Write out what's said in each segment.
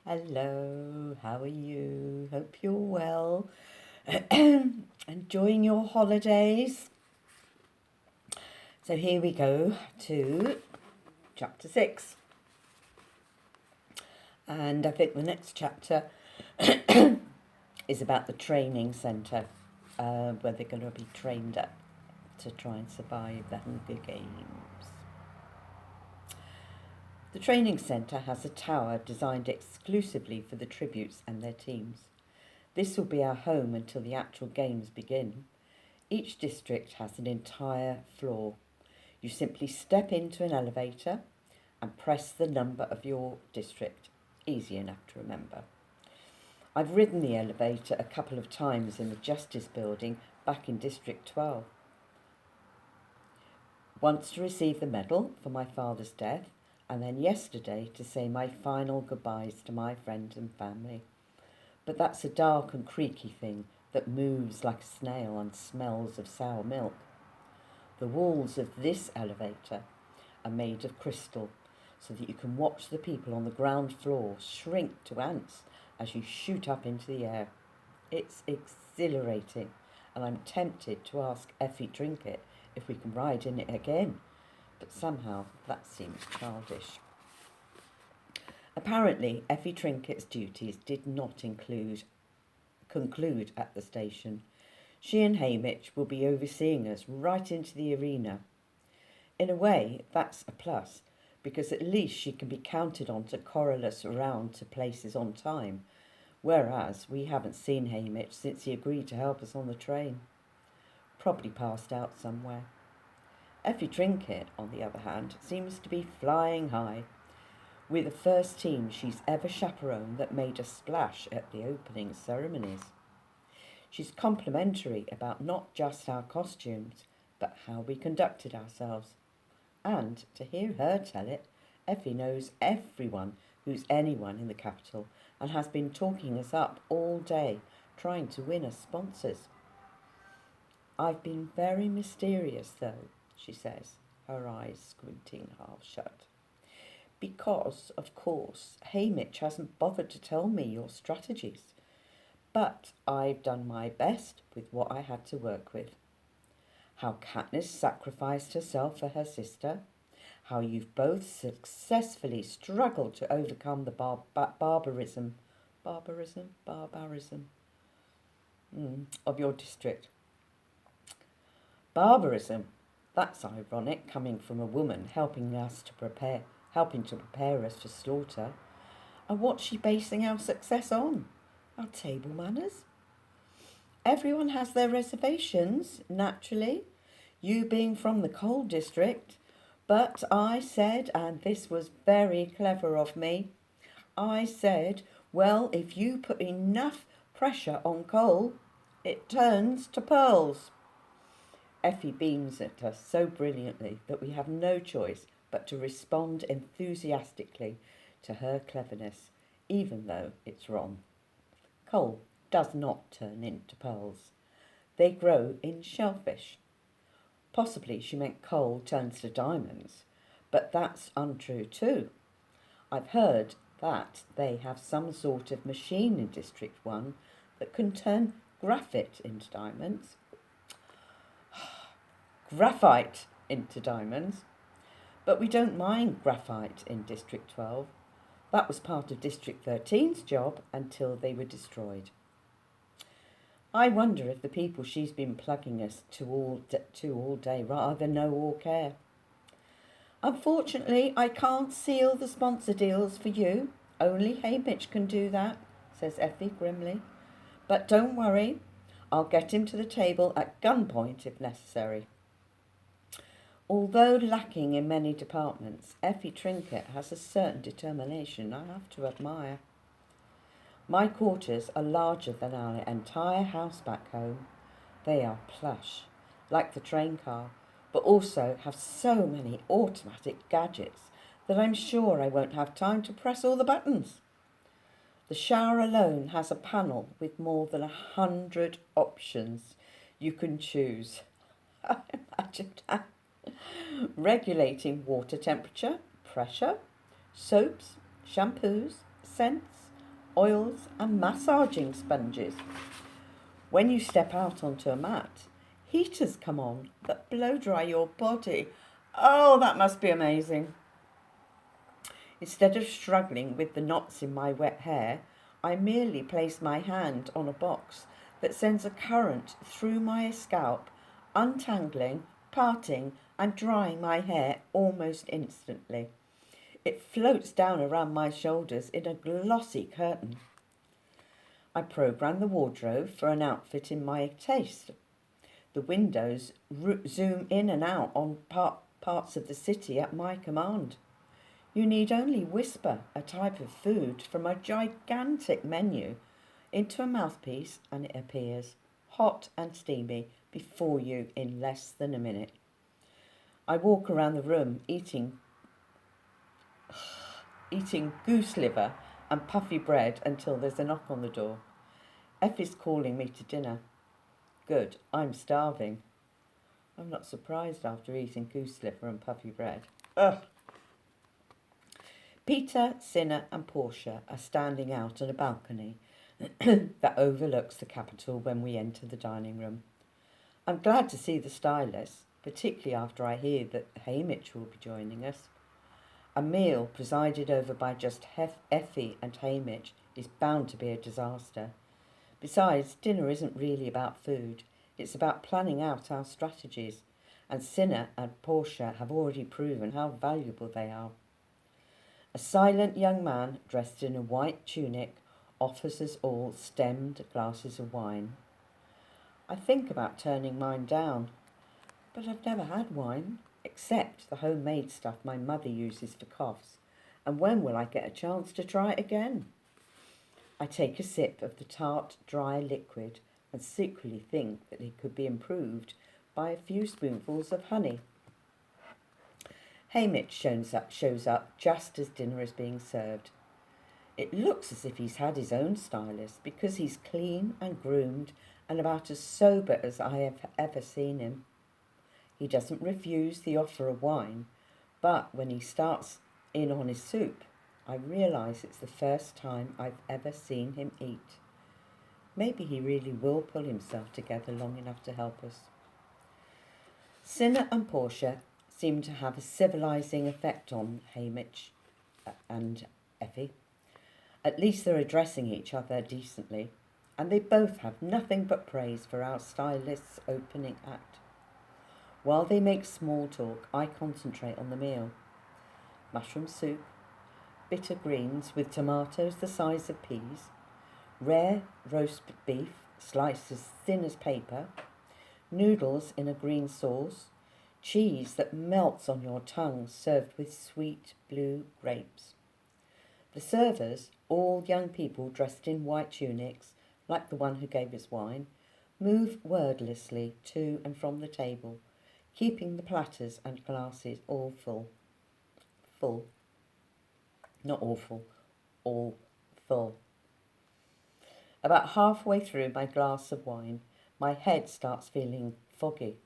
Hello, how are you? Hope you're well. Enjoying your holidays. So here we go to chapter 6. And I think the next chapter is about the training centre, where they're going to be trained at to try and survive the Hunger Games. The training centre has a tower designed exclusively for the tributes and their teams. This will be our home until the actual games begin. Each district has an entire floor. You simply step into an elevator and press the number of your district. Easy enough to remember. I've ridden the elevator a couple of times in the Justice Building back in District 12. Once to receive the medal for my father's death, and then yesterday to say my final goodbyes to my friends and family. But that's a dark and creaky thing that moves like a snail and smells of sour milk. The walls of this elevator are made of crystal, so that you can watch the people on the ground floor shrink to ants as you shoot up into the air. It's exhilarating, and I'm tempted to ask Effie Trinket if we can ride in it again, but somehow that seems childish. Apparently, Effie Trinket's duties did not conclude at the station. She and Hamish will be overseeing us right into the arena. In a way, that's a plus, because at least she can be counted on to corral us around to places on time, whereas we haven't seen Hamish since he agreed to help us on the train. Probably passed out somewhere. Effie Trinket, on the other hand, seems to be flying high. We're the first team she's ever chaperoned that made a splash at the opening ceremonies. She's complimentary about not just our costumes, but how we conducted ourselves. And, to hear her tell it, Effie knows everyone who's anyone in the capital and has been talking us up all day, trying to win us sponsors. I've been very mysterious, though, she says, her eyes squinting half shut. Because, of course, Hamish hasn't bothered to tell me your strategies. But I've done my best with what I had to work with. How Katniss sacrificed herself for her sister. How you've both successfully struggled to overcome the barbarism of your district. Barbarism? That's ironic, coming from a woman helping to prepare us for slaughter. And what's she basing our success on? Our table manners? Everyone has their reservations, naturally, you being from the coal district. But I said, and this was very clever of me, I said, well, if you put enough pressure on coal, it turns to pearls. Effie beams at us so brilliantly that we have no choice but to respond enthusiastically to her cleverness, even though it's wrong. Coal does not turn into pearls. They grow in shellfish. Possibly she meant coal turns to diamonds, but that's untrue too. I've heard that they have some sort of machine in District 1 that can turn graphite into diamonds. Graphite into diamonds. But we don't mind graphite in District 12. That was part of District 13's job until they were destroyed. I wonder if the people she's been plugging us to all day rather know or care. Unfortunately, I can't seal the sponsor deals for you. Only Hamish can do that, says Effie grimly. But don't worry, I'll get him to the table at gunpoint if necessary. Although lacking in many departments, Effie Trinket has a certain determination I have to admire. My quarters are larger than our entire house back home. They are plush, like the train car, but also have so many automatic gadgets that I'm sure I won't have time to press all the buttons. The shower alone has a panel with more than 100 options you can choose. Imagine that. Regulating water temperature, pressure, soaps, shampoos, scents, oils and massaging sponges. When you step out onto a mat, heaters come on that blow dry your body. Oh, that must be amazing. Instead of struggling with the knots in my wet hair, I merely place my hand on a box that sends a current through my scalp, untangling, parting, and drying my hair almost instantly. It floats down around my shoulders in a glossy curtain. I program the wardrobe for an outfit in my taste. The windows zoom in and out on parts of the city at my command. You need only whisper a type of food from a gigantic menu into a mouthpiece and it appears, hot and steamy, before you in less than a minute. I walk around the room eating goose liver and puffy bread until there's a knock on the door. Effie's calling me to dinner. Good, I'm starving. I'm not surprised after eating goose liver and puffy bread. Ugh. Peter, Cinna and Portia are standing out on a balcony that overlooks the Capitol when we enter the dining room. I'm glad to see the stylists, particularly after I hear that Hamish will be joining us. A meal presided over by just Effie and Hamish is bound to be a disaster. Besides, dinner isn't really about food. It's about planning out our strategies, and Cinna and Portia have already proven how valuable they are. A silent young man dressed in a white tunic offers us all stemmed glasses of wine. I think about turning mine down, but I've never had wine, except the homemade stuff my mother uses for coughs, and when will I get a chance to try it again? I take a sip of the tart, dry liquid and secretly think that it could be improved by a few spoonfuls of honey. Hamish shows up just as dinner is being served. It looks as if he's had his own stylist because he's clean and groomed and about as sober as I have ever seen him. He doesn't refuse the offer of wine, but when he starts in on his soup, I realise it's the first time I've ever seen him eat. Maybe he really will pull himself together long enough to help us. Cinna and Portia seem to have a civilising effect on Hamish and Effie. At least they're addressing each other decently, and they both have nothing but praise for our stylist's opening act. While they make small talk, I concentrate on the meal. Mushroom soup, bitter greens with tomatoes the size of peas, rare roast beef sliced as thin as paper, noodles in a green sauce, cheese that melts on your tongue served with sweet blue grapes. The servers, all young people dressed in white tunics, like the one who gave us wine, move wordlessly to and from the table, keeping the platters and glasses all full. Not awful, all full. About halfway through my glass of wine, my head starts feeling foggy,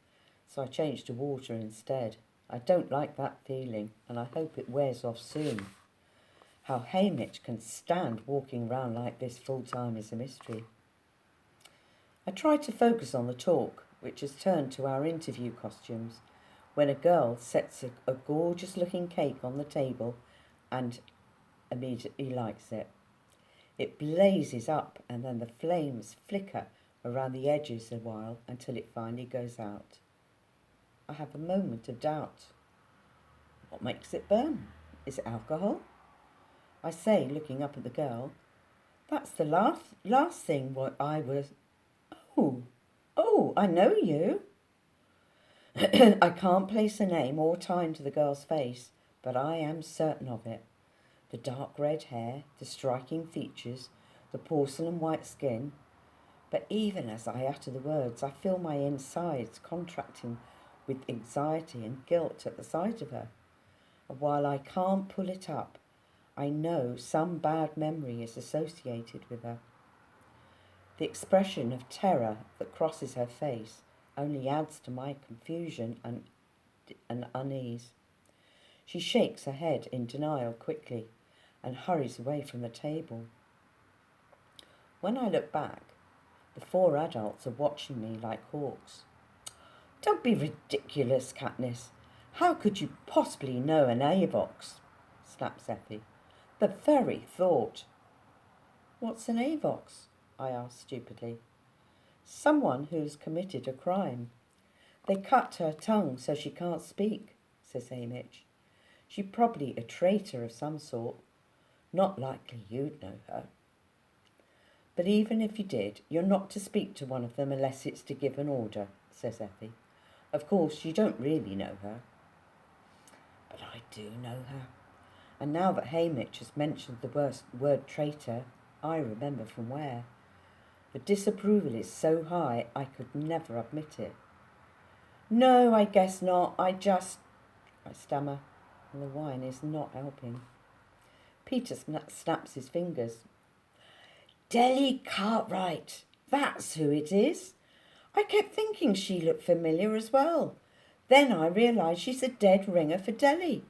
so I change to water instead. I don't like that feeling, and I hope it wears off soon. How Hamish can stand walking round like this full time is a mystery. I try to focus on the talk, which has turned to our interview costumes, when a girl sets a gorgeous-looking cake on the table and immediately lights it. It blazes up and then the flames flicker around the edges a while until it finally goes out. I have a moment of doubt. What makes it burn? Is it alcohol? I say, looking up at the girl, that's the last thing what I was... Oh, I know you. I can't place a name or time to the girl's face, but I am certain of it. The dark red hair, the striking features, the porcelain white skin. But even as I utter the words, I feel my insides contracting with anxiety and guilt at the sight of her. And while I can't pull it up, I know some bad memory is associated with her. The expression of terror that crosses her face only adds to my confusion and unease. She shakes her head in denial quickly and hurries away from the table. When I look back, the 4 adults are watching me like hawks. Don't be ridiculous, Katniss. How could you possibly know an Avox? Snaps Effie. The very thought. What's an Avox? I asked stupidly. Someone who's committed a crime. They cut her tongue so she can't speak, says Haymitch. She's probably a traitor of some sort. Not likely you'd know her. But even if you did, you're not to speak to one of them unless it's to give an order, says Effie. Of course, you don't really know her. But I do know her. And now that Haymitch has mentioned the word traitor, I remember from where. The disapproval is so high I could never admit it. No, I guess not. I stammer, and the wine is not helping. Peter snaps his fingers. Deli Cartwright, that's who it is. I kept thinking she looked familiar as well. Then I realised she's a dead ringer for Deli.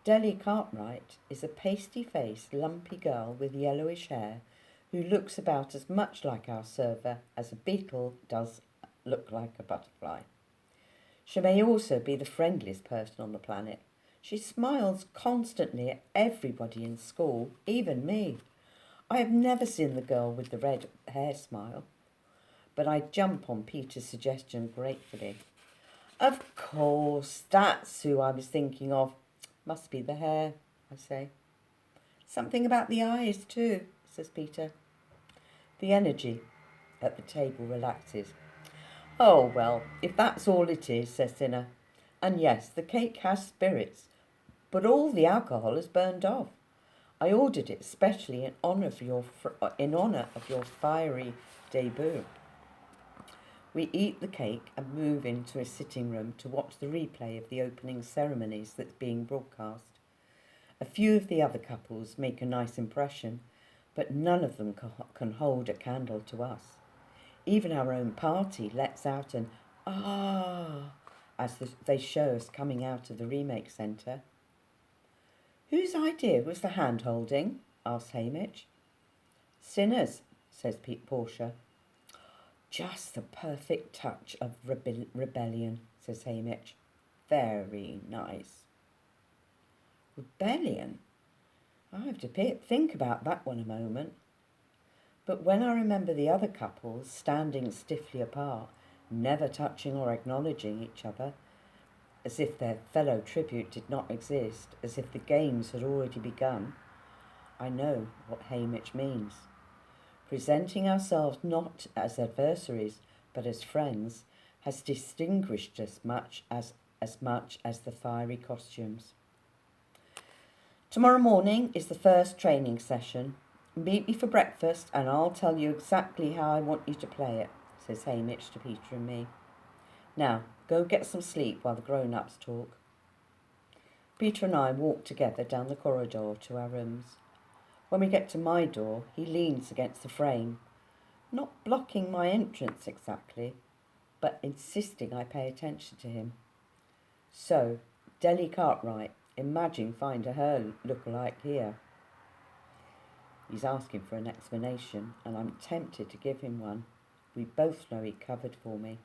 Deli Cartwright is a pasty-faced, lumpy girl with yellowish hair who looks about as much like our server as a beetle does look like a butterfly. She may also be the friendliest person on the planet. She smiles constantly at everybody in school, even me. I have never seen the girl with the red hair smile, but I jump on Peter's suggestion gratefully. Of course, that's who I was thinking of. Must be the hair, I say. Something about the eyes too, says Peter. The energy at the table relaxes. Oh, well, if that's all it is, says Cinna. And yes, the cake has spirits, but all the alcohol is burned off. I ordered it specially in honour of your fiery debut. We eat the cake and move into a sitting room to watch the replay of the opening ceremonies that's being broadcast. A few of the other couples make a nice impression, but none of them can hold a candle to us. Even our own party lets out an "ah" as they show us coming out of the remake centre. Whose idea was the hand-holding? Asks Haymitch. Cinna's, says Portia. Just the perfect touch of rebellion, says Haymitch. Very nice. Rebellion? I have to think about that one a moment. But when I remember the other couples standing stiffly apart, never touching or acknowledging each other, as if their fellow tribute did not exist, as if the games had already begun, I know what Haymitch means. Presenting ourselves not as adversaries, but as friends, has distinguished us as much as the fiery costumes. Tomorrow morning is the first training session. Meet me for breakfast and I'll tell you exactly how I want you to play it, says Haymitch to Peter and me. Now, go get some sleep while the grown-ups talk. Peter and I walk together down the corridor to our rooms. When we get to my door, he leans against the frame, not blocking my entrance exactly, but insisting I pay attention to him. So, Deli Cartwright, imagine finding her look-alike here. He's asking for an explanation, and I'm tempted to give him one. We both know he covered for me.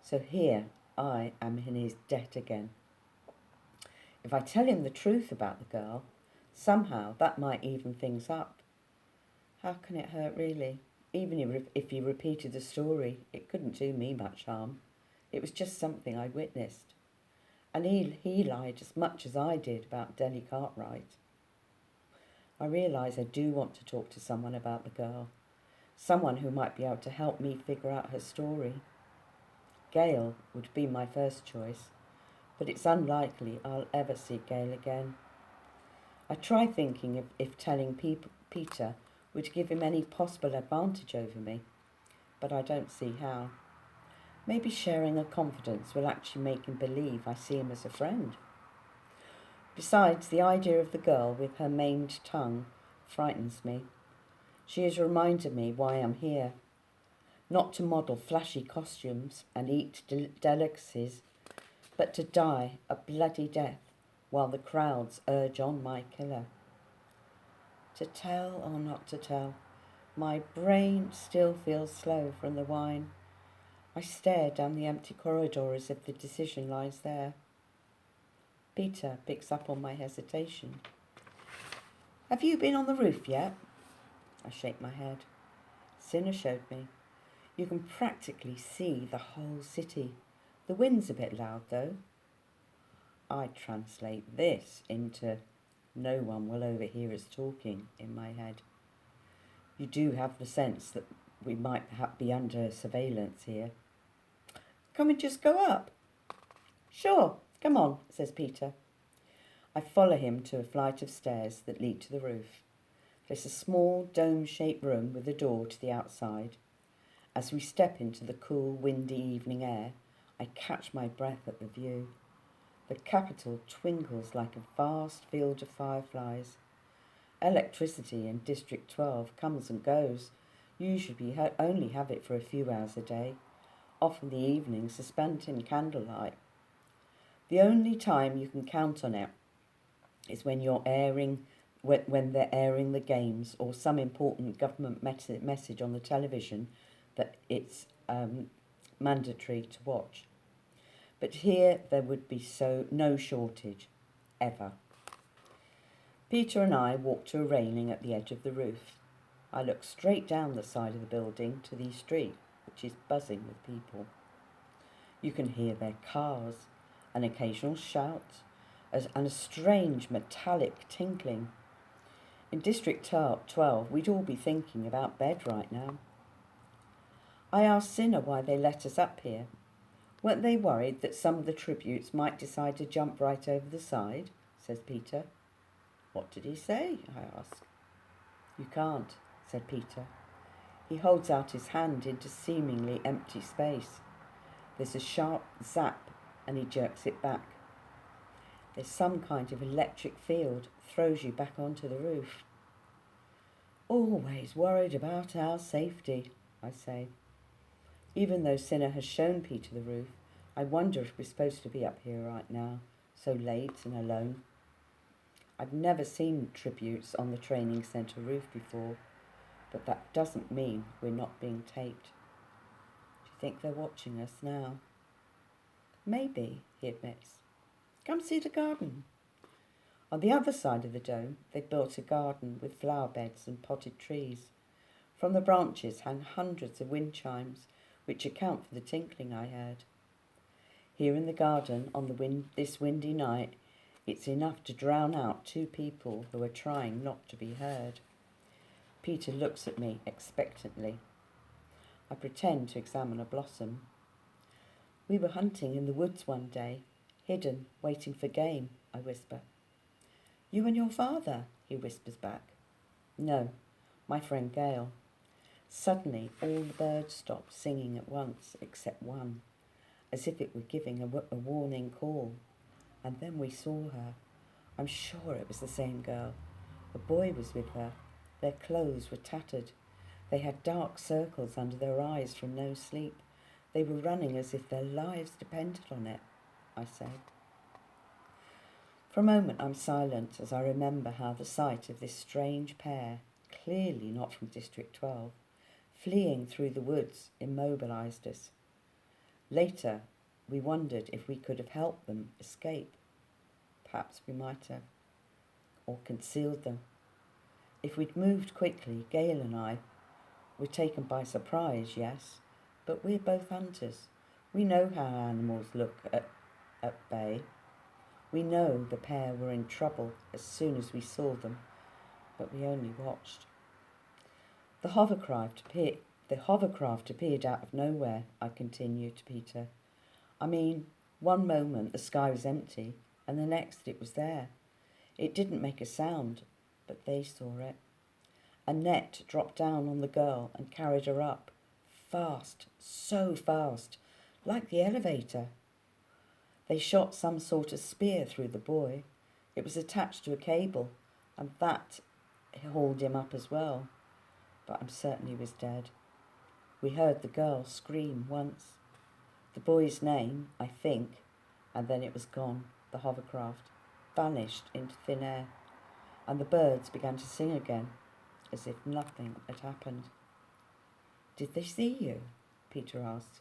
So here I am in his debt again. If I tell him the truth about the girl, somehow that might even things up. How can it hurt really? Even if he repeated the story, it couldn't do me much harm. It was just something I witnessed. And he lied as much as I did about Deli Cartwright. I realise I do want to talk to someone about the girl. Someone who might be able to help me figure out her story. Gale would be my first choice, but it's unlikely I'll ever see Gale again. I try thinking if telling Peter would give him any possible advantage over me, but I don't see how. Maybe sharing a confidence will actually make him believe I see him as a friend. Besides, the idea of the girl with her maimed tongue frightens me. She has reminded me why I'm here. Not to model flashy costumes and eat delicacies, but to die a bloody death while the crowds urge on my killer. To tell or not to tell? My brain still feels slow from the wine. I stare down the empty corridor as if the decision lies there. Peter picks up on my hesitation. Have you been on the roof yet? I shake my head. Cinna showed me. You can practically see the whole city. The wind's a bit loud, though. I translate this into no one will overhear us talking in my head. You do have the sense that we might be under surveillance here. Can we just go up? Sure, come on, says Peter. I follow him to a flight of stairs that lead to the roof. There's a small dome-shaped room with a door to the outside. As we step into the cool, windy evening air, I catch my breath at the view. The Capitol twinkles like a vast field of fireflies. Electricity in District 12 comes and goes. Usually only have it for a few hours a day. Often the evenings are spent in candlelight. The only time you can count on it is when they're airing the games or some important government message on the television that it's mandatory to watch. But here there would be no shortage, ever. Peter and I walk to a railing at the edge of the roof. I look straight down the side of the building to the street, which is buzzing with people. You can hear their cars, an occasional shout, and a strange metallic tinkling. In District 12, we'd all be thinking about bed right now. I asked Cinna why they let us up here. Weren't they worried that some of the tributes might decide to jump right over the side? Says Peter. What did he say? I ask. You can't, said Peter. He holds out his hand into seemingly empty space. There's a sharp zap and he jerks it back. There's some kind of electric field throws you back onto the roof. Always worried about our safety, I say. Even though Cinna has shown Peter the roof, I wonder if we're supposed to be up here right now, so late and alone. I've never seen tributes on the training centre roof before, but that doesn't mean we're not being taped. Do you think they're watching us now? Maybe, he admits. Come see the garden. On the other side of the dome, they've built a garden with flower beds and potted trees. From the branches hang hundreds of wind chimes, which account for the tinkling I heard. Here in the garden on this windy night, it's enough to drown out two people who are trying not to be heard. Peter looks at me expectantly. I pretend to examine a blossom. We were hunting in the woods one day, hidden, waiting for game, I whisper. You and your father, he whispers back. No, my friend Gail. Suddenly all the birds stopped singing at once, except one, as if it were giving a warning call. And then we saw her. I'm sure it was the same girl. A boy was with her. Their clothes were tattered. They had dark circles under their eyes from no sleep. They were running as if their lives depended on it, I said. For a moment I'm silent as I remember how the sight of this strange pair, clearly not from District 12, fleeing through the woods immobilised us. Later, we wondered if we could have helped them escape. Perhaps we might have, or concealed them. If we'd moved quickly, Gail and I were taken by surprise, yes, but we're both hunters. We know how animals look at bay. We know the pair were in trouble as soon as we saw them, but we only watched. The hovercraft appeared out of nowhere, I continued to Peter. I mean, one moment the sky was empty, and the next it was there. It didn't make a sound, but they saw it. A net dropped down on the girl and carried her up. Fast, so fast, like the elevator. They shot some sort of spear through the boy. It was attached to a cable, and that hauled him up as well. But I'm certain he was dead. We heard the girl scream once. The boy's name, I think, and then it was gone. The hovercraft vanished into thin air, and the birds began to sing again. as if nothing had happened. "Did they see you?" Peter asked.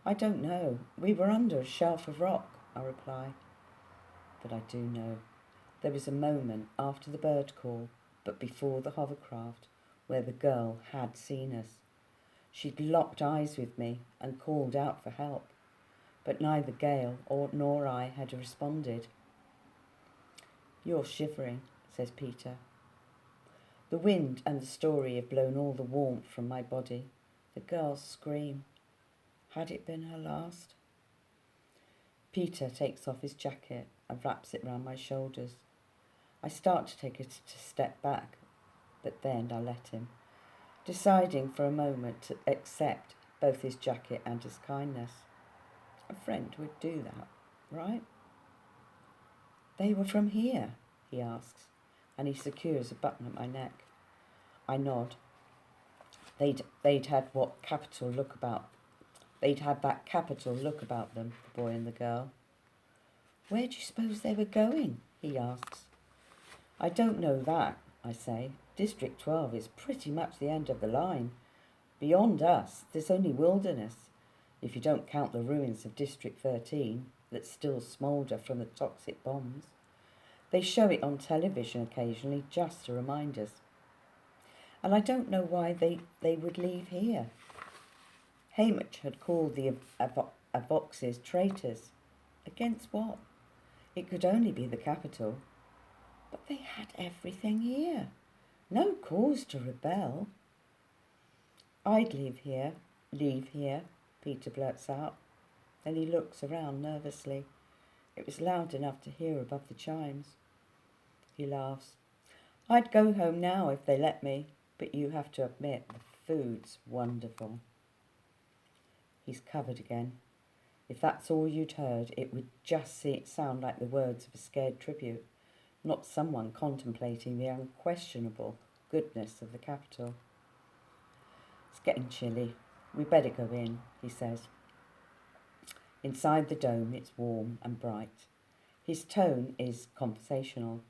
"I don't know. We were under a shelf of rock," I reply. But I do know. There was a moment after the bird call, but before the hovercraft, where the girl had seen us. She'd locked eyes with me and called out for help, but neither Gail nor I had responded. "You're shivering," says Peter. The wind and the story have blown all the warmth from my body. The girl's scream. Had it been her last? Peter takes off his jacket and wraps it round my shoulders. I start to take a step back, but then I let him, deciding for a moment to accept both his jacket and his kindness. A friend would do that, right? "They were from here?" he asks, and he secures a button at my neck. I nod. They'd had that capital look about them, the boy and the girl. "Where do you suppose they were going?" he asks. "I don't know that," I say. "District 12 is pretty much the end of the line. Beyond us, there's only wilderness, if you don't count the ruins of District 13 that still smoulder from the toxic bombs. They show it on television occasionally just to remind us. And I don't know why they would leave here." Hamish had called the Avoxes traitors. Against what? It could only be the capital. But they had everything here. No cause to rebel. "I'd leave here," Peter blurts out. Then he looks around nervously. It was loud enough to hear above the chimes. He laughs. "I'd go home now if they let me, but you have to admit the food's wonderful." He's covered again. If that's all you'd heard, it would just sound like the words of a scared tribute, not someone contemplating the unquestionable goodness of the capital. "It's getting chilly. We better go in," he says. Inside the dome, it's warm and bright. His tone is conversational.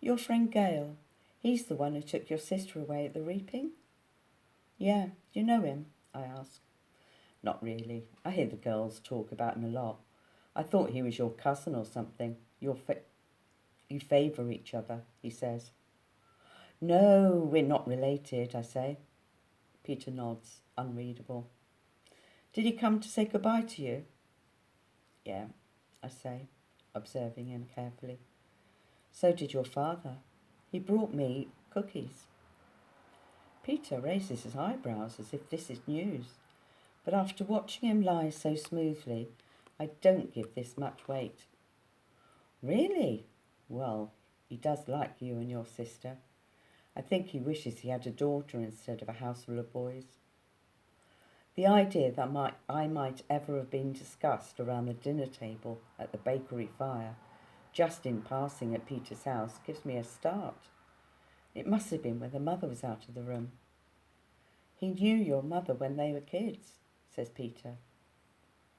"Your friend Gail, he's the one who took your sister away at the reaping?" "Yeah, do you know him?" I ask. "Not really. I hear the girls talk about him a lot. I thought he was your cousin or something. You favour each other," he says. "No, we're not related," I say. Peter nods, unreadable. "Did he come to say goodbye to you?" "Yeah," I say, observing him carefully. "So did your father. He brought me cookies." Peter raises his eyebrows as if this is news, but after watching him lie so smoothly, I don't give this much weight. "Really? Well, he does like you and your sister. I think he wishes he had a daughter instead of a house full of boys." The idea that I might ever have been discussed around the dinner table at the bakery fire, just in passing at Peter's house, gives me a start. It must have been when the mother was out of the room. "He knew your mother when they were kids," says Peter.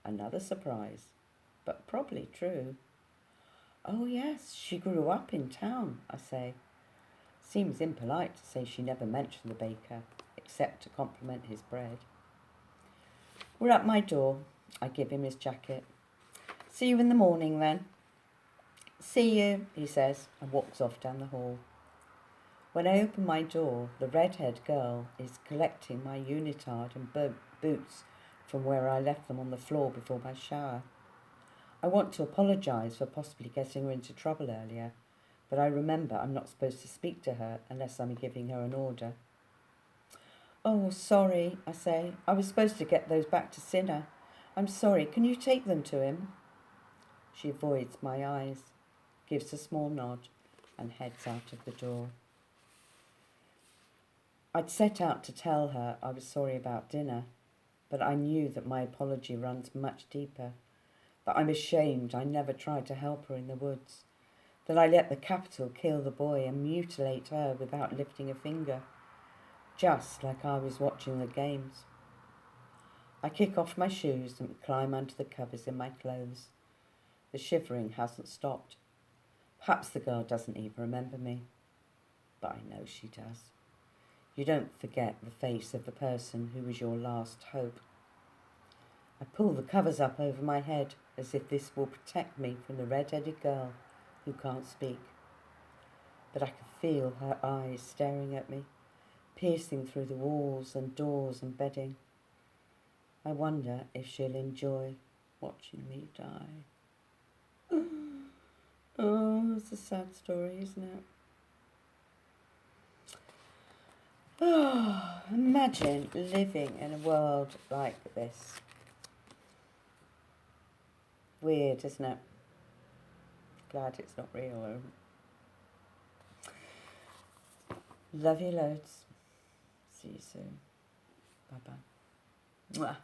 Another surprise, but probably true. "Oh yes, she grew up in town," I say. Seems impolite to say she never mentioned the baker, except to compliment his bread. We're at my door. I give him his jacket. "See you in the morning then." "See you," he says, and walks off down the hall. When I open my door, the red-haired girl is collecting my unitard and boots from where I left them on the floor before my shower. I want to apologise for possibly getting her into trouble earlier, but I remember I'm not supposed to speak to her unless I'm giving her an order. "Oh, sorry," I say. "I was supposed to get those back to Cinna. I'm sorry. Can you take them to him?" She avoids my eyes, gives a small nod, and heads out of the door. I'd set out to tell her I was sorry about dinner, but I knew that my apology runs much deeper, that I'm ashamed I never tried to help her in the woods, that I let the capital kill the boy and mutilate her without lifting a finger, just like I was watching the games. I kick off my shoes and climb under the covers in my clothes. The shivering hasn't stopped. Perhaps the girl doesn't even remember me, but I know she does. You don't forget the face of the person who was your last hope. I pull the covers up over my head as if this will protect me from the red-headed girl who can't speak. But I can feel her eyes staring at me, piercing through the walls and doors and bedding. I wonder if she'll enjoy watching me die. Oh, it's a sad story, isn't it? Oh, imagine living in a world like this. Weird, isn't it? Glad it's not real. Love you loads. See you soon. Bye-bye. Mwah.